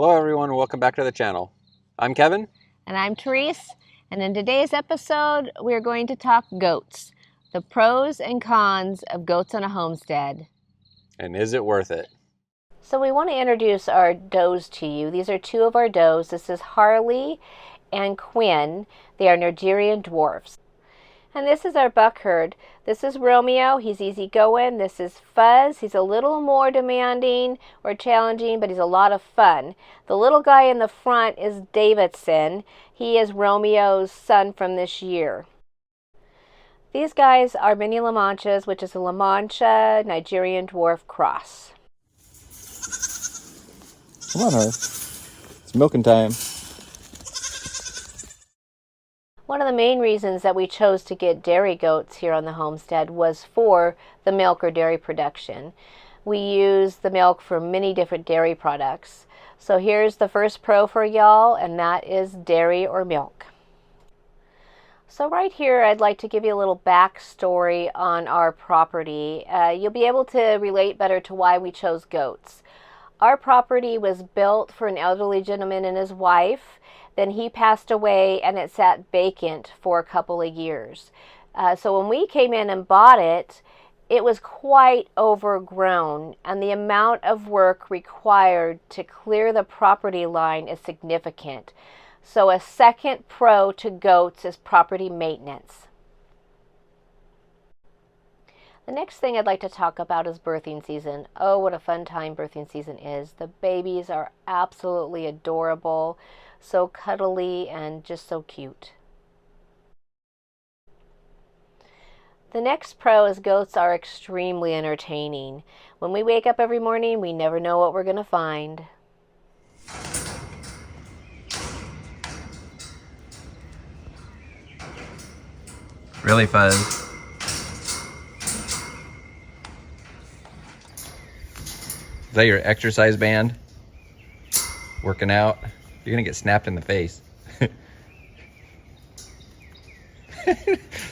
Hello everyone, welcome back to the channel. I'm Kevin. And I'm Therese, and in today's episode, we're going to talk goats, the pros and cons of goats on a homestead. And is it worth it? So we want to introduce our does to you. These are two of our does. This is Harley and Quinn. They are Nigerian dwarfs. And this is our buck herd. This is Romeo. He's easygoing. This is Fuzz. He's a little more demanding or challenging, but he's a lot of fun. The little guy in the front is Davidson. He is Romeo's son from this year. These guys are mini La Manchas, which is a La Mancha Nigerian dwarf cross. Come on, Harley. It's milking time. One of the main reasons that we chose to get dairy goats here on the homestead was for the milk or dairy production. We use the milk for many different dairy products. So here's the first pro for y'all, and that is dairy or milk. So right here, I'd like to give you a little backstory on our property. You'll be able to relate better to why we chose goats. Our property was built for an elderly gentleman and his wife. Then he passed away and it sat vacant for a couple of years. So when we came in and bought it, it was quite overgrown, and the amount of work required to clear the property line is significant. So a second pro to goats is property maintenance. The next thing I'd like to talk about is birthing season. Oh, what a fun time birthing season is. The babies are absolutely adorable, so cuddly and just so cute. The next pro is goats are extremely entertaining. When we wake up every morning, we never know what we're going to find. Really, Fuzz? Is that your exercise band? Working out? You're gonna get snapped in the face.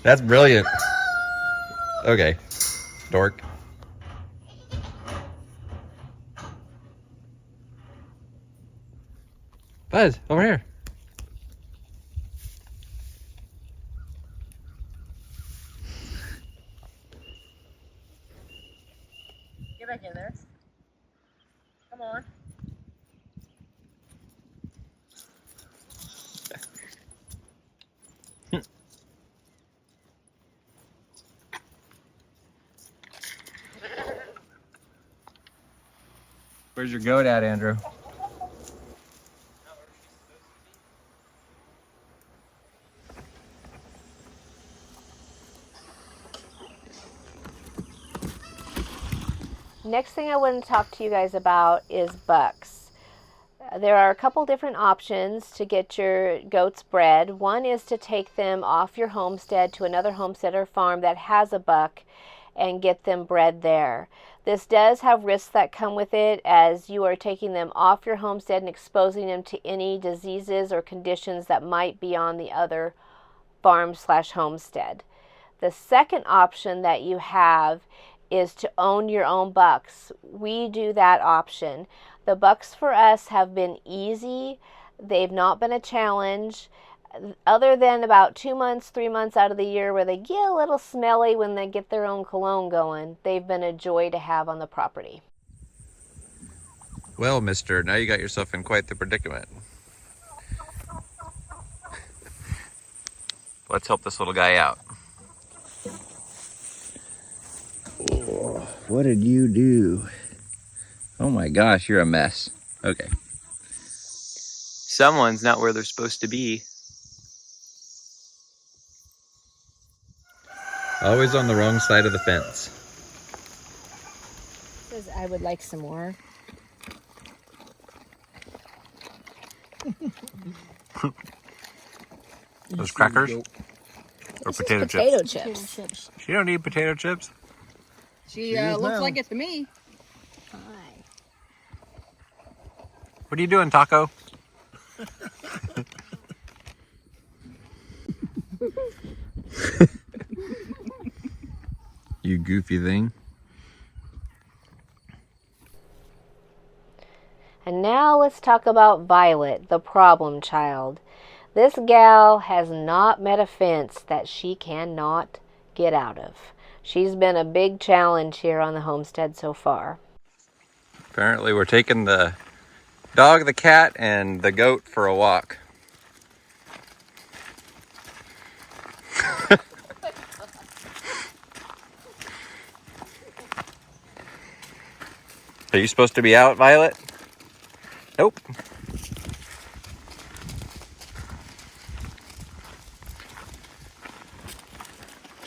That's brilliant. Okay, dork. Buzz, over here. Get back in there. Come on. Where's your goat at, Andrew? Next thing I want to talk to you guys about is bucks. There are a couple different options to get your goats bred. One is to take them off your homestead to another homesteader farm that has a buck and get them bred there. This does have risks that come with it, as you are taking them off your homestead and exposing them to any diseases or conditions that might be on the other farm/homestead. The second option that you have is to own your own bucks. We do that option. The bucks for us have been easy. They've not been a challenge, other than about 2 months, 3 months out of the year where they get a little smelly when they get their own cologne going. They've been a joy to have on the property. Well, mister, now you got yourself in quite the predicament. Let's help this little guy out. Oh, what did you do? Oh my gosh, you're a mess. Okay. Someone's not where they're supposed to be. Always on the wrong side of the fence. Says I would like some more. Those crackers? Or potato chips? She don't need potato chips. She looks like it to me. Hi. What are you doing, Taco? You goofy thing. And now let's talk about Violet, the problem child. This gal has not met a fence that she cannot get out of. She's been a big challenge here on the homestead so far. Apparently we're taking the dog, the cat, and the goat for a walk. Are you supposed to be out, Violet? Nope.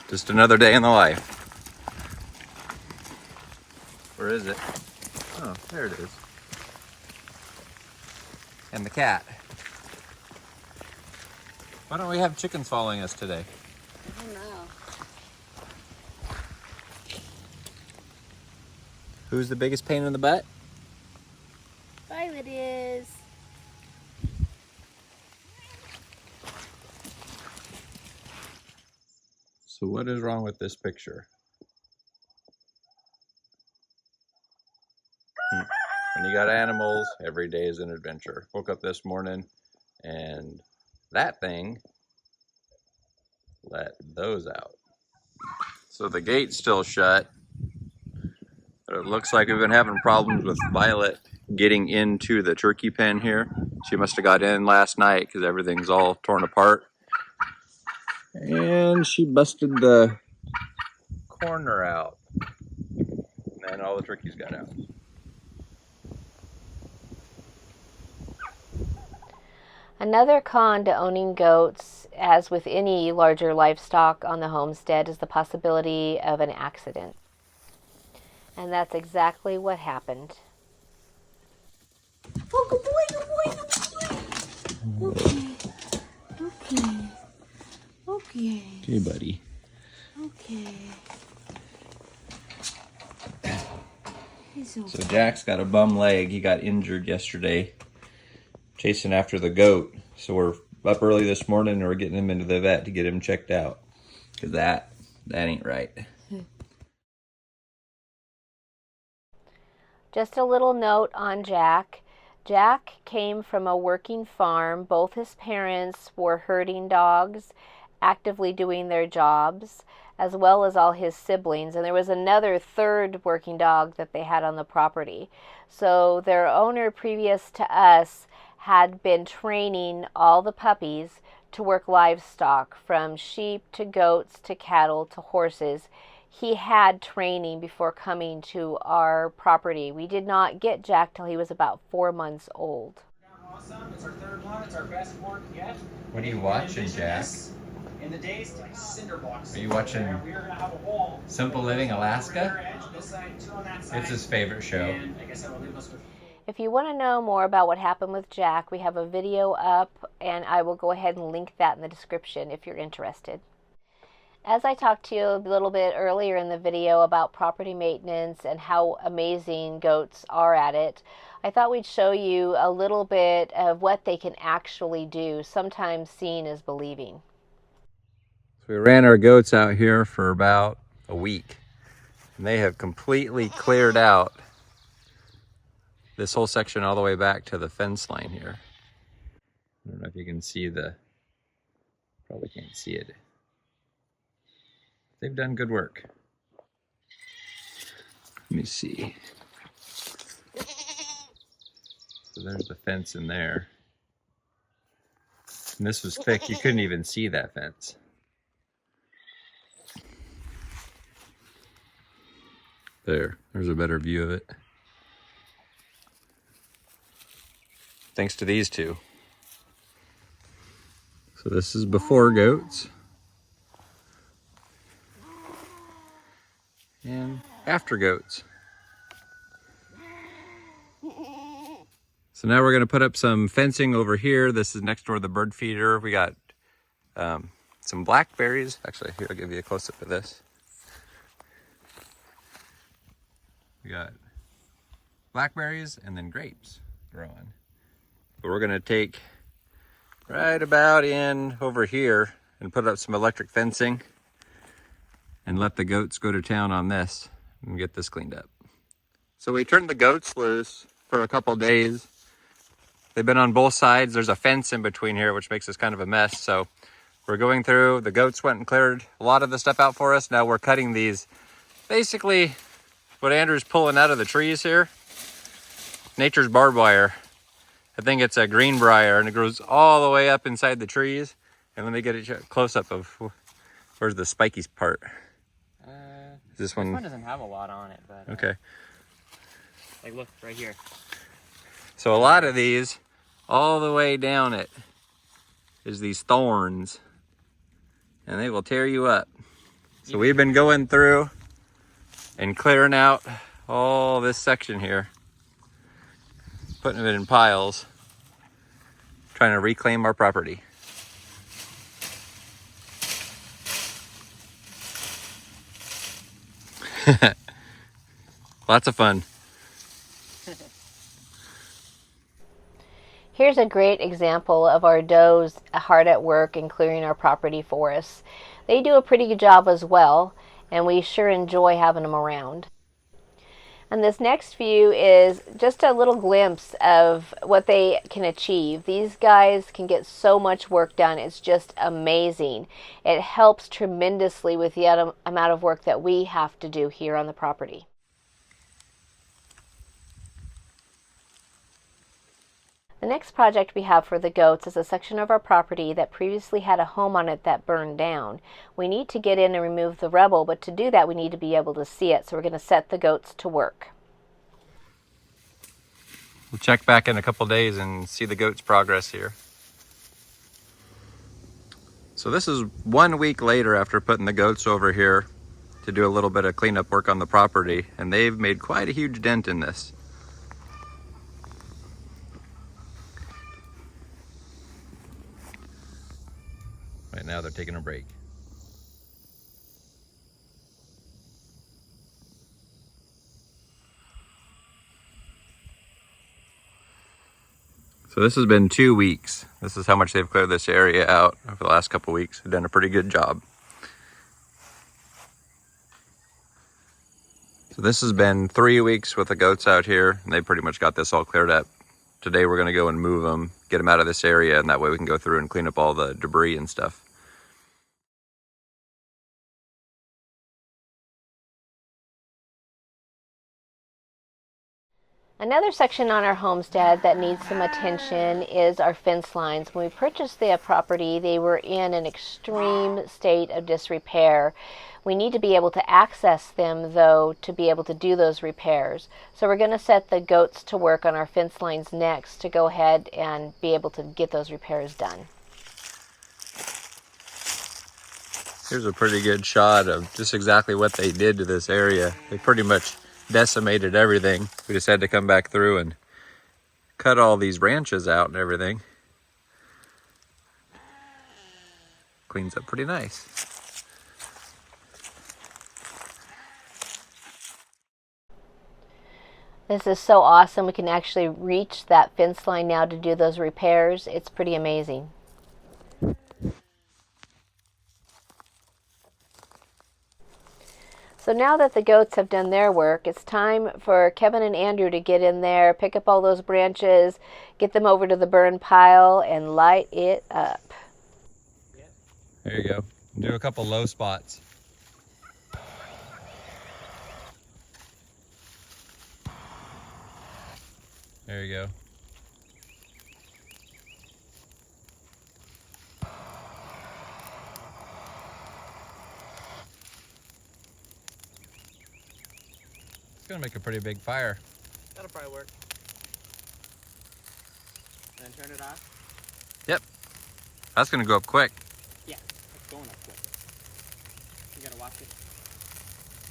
Just another day in the life. Where is it? Oh, there it is. And the cat. Why don't we have chickens following us today? I don't know. Who's the biggest pain in the butt? Violet is. So what is wrong with this picture? When you got animals, every day is an adventure. Woke up this morning and that thing let those out. So the gate's still shut. But it looks like we've been having problems with Violet getting into the turkey pen here. She must have got in last night because everything's all torn apart. And she busted the corner out. And all the turkeys got out. Another con to owning goats, as with any larger livestock on the homestead, is the possibility of an accident. And that's exactly what happened. Oh, good boy, good boy, good boy. Okay. Okay. Okay, buddy. Okay. He's okay. So Jack's got a bum leg. He got injured yesterday chasing after the goat. So we're up early this morning and we're getting him into the vet to get him checked out. Because that ain't right. Just a little note on Jack. Jack came from a working farm. Both his parents were herding dogs, actively doing their jobs, as well as all his siblings. And there was another third working dog that they had on the property. So their owner, previous to us, had been training all the puppies to work livestock, from sheep to goats to cattle to horses. He had training before coming to our property. We did not get Jack till he was about 4 months old. Awesome. It's our third one. It's our best work yet. What are you watching, Jack? In the days like cinder blocks. Are you watching We are gonna have a wall. Simple Living Alaska? Edge, this side, two on that side. It's his favorite show. And I guess that will leave us with. If you want to know more about what happened with Jack, we have a video up, and I will go ahead and link that in the description if you're interested. As I talked to you a little bit earlier in the video about property maintenance and how amazing goats are at it, I thought we'd show you a little bit of what they can actually do. Sometimes seeing is believing. So we ran our goats out here for about a week, and they have completely cleared out this whole section all the way back to the fence line here. I don't know if you can see probably can't see it. They've done good work. Let me see. So there's the fence in there. And this was thick, you couldn't even see that fence. There's a better view of it. Thanks to these two. So this is before goats. And after goats. So now we're going to put up some fencing over here. This is next door to the bird feeder. We got some blackberries. Actually, here, I'll give you a close-up of this. We got blackberries and then grapes growing. But we're going to take right about in over here and put up some electric fencing and let the goats go to town on this and get this cleaned up. So we turned the goats loose for a couple days They've been on both sides. There's a fence in between here, which makes this kind of a mess. So we're going through. The goats went and cleared a lot of the stuff out for us. Now we're cutting these. Basically, what Andrew's pulling out of the trees here, nature's barbed wire. I think it's a greenbrier, and it grows all the way up inside the trees. And let me get a close up of where's the spiky part. This one doesn't have a lot on it, but okay. like look right here. So a lot of these, all the way down it, is these thorns, and they will tear you up. So we've been going through and clearing out all this section here, putting it in piles, trying to reclaim our property. Lots of fun. Here's a great example of our does hard at work in clearing our property for us. They do a pretty good job as well, and we sure enjoy having them around. And this next view is just a little glimpse of what they can achieve. These guys can get so much work done. It's just amazing. It helps tremendously with the amount of work that we have to do here on the property. The next project we have for the goats is a section of our property that previously had a home on it that burned down. We need to get in and remove the rubble, but to do that we need to be able to see it, so we're going to set the goats to work. We'll check back in a couple days and see the goats' progress here. So this is 1 week later after putting the goats over here to do a little bit of cleanup work on the property, and they've made quite a huge dent in this. Right now they're taking a break. So this has been 2 weeks. This is how much they've cleared this area out over the last couple weeks. They've done a pretty good job. So this has been 3 weeks with the goats out here, and they pretty much got this all cleared up. Today we're gonna go and move them, get them out of this area, and that way we can go through and clean up all the debris and stuff. Another section on our homestead that needs some attention is our fence lines. When we purchased the property, they were in an extreme state of disrepair. We need to be able to access them, though, to be able to do those repairs. So we're going to set the goats to work on our fence lines next to go ahead and be able to get those repairs done. Here's a pretty good shot of just exactly what they did to this area. They pretty much decimated everything. We just had to come back through and cut all these branches out and everything. Cleans up pretty nice. This is so awesome. We can actually reach that fence line now to do those repairs. It's pretty amazing. So now that the goats have done their work, it's time for Kevin and Andrew to get in there, pick up all those branches, get them over to the burn pile, and light it up. There you go. Do a couple low spots. There you go. It's gonna make a pretty big fire. That'll probably work. Then turn it off. Yep. That's gonna go up quick. Yeah, it's going up quick. You gotta watch it.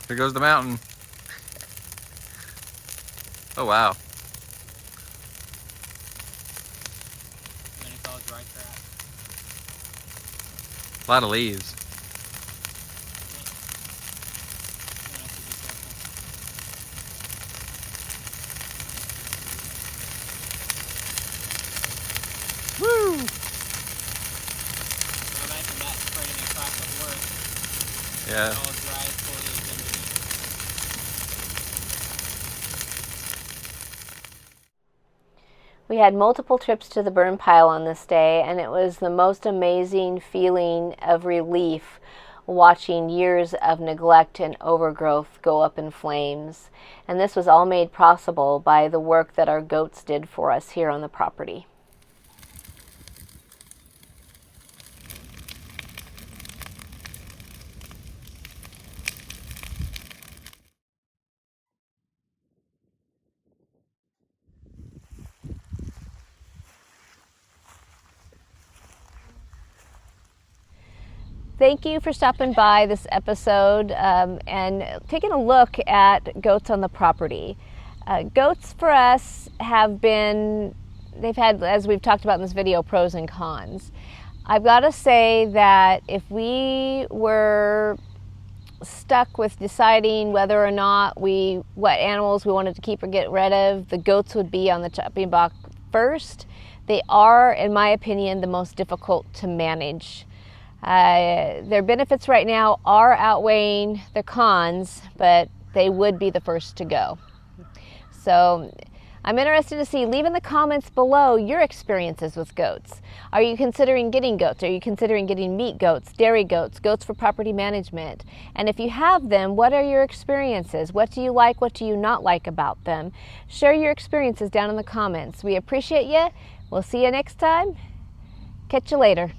Here goes the mountain. Oh wow. And then it's all dry crap. A lot of leaves. You have to be careful. Woo! So imagine that spraying across the wood. Yeah. All dry foliage underneath. We We had multiple trips to the burn pile on this day, and it was the most amazing feeling of relief watching years of neglect and overgrowth go up in flames. And this was all made possible by the work that our goats did for us here on the property. Thank you for stopping by this episode and taking a look at goats on the property. Goats for us they've had, as we've talked about in this video, pros and cons. I've got to say that if we were stuck with deciding whether or not what animals we wanted to keep or get rid of, the goats would be on the chopping block first. They are, in my opinion, the most difficult to manage. Their benefits right now are outweighing their cons, but they would be the first to go. So I'm interested to see, leave in the comments below your experiences with goats. Are you considering getting goats? Are you considering getting meat goats, dairy goats, goats for property management? And if you have them, what are your experiences? What do you like? What do you not like about them? Share your experiences down in the comments. We appreciate you. We'll see you next time. Catch you later.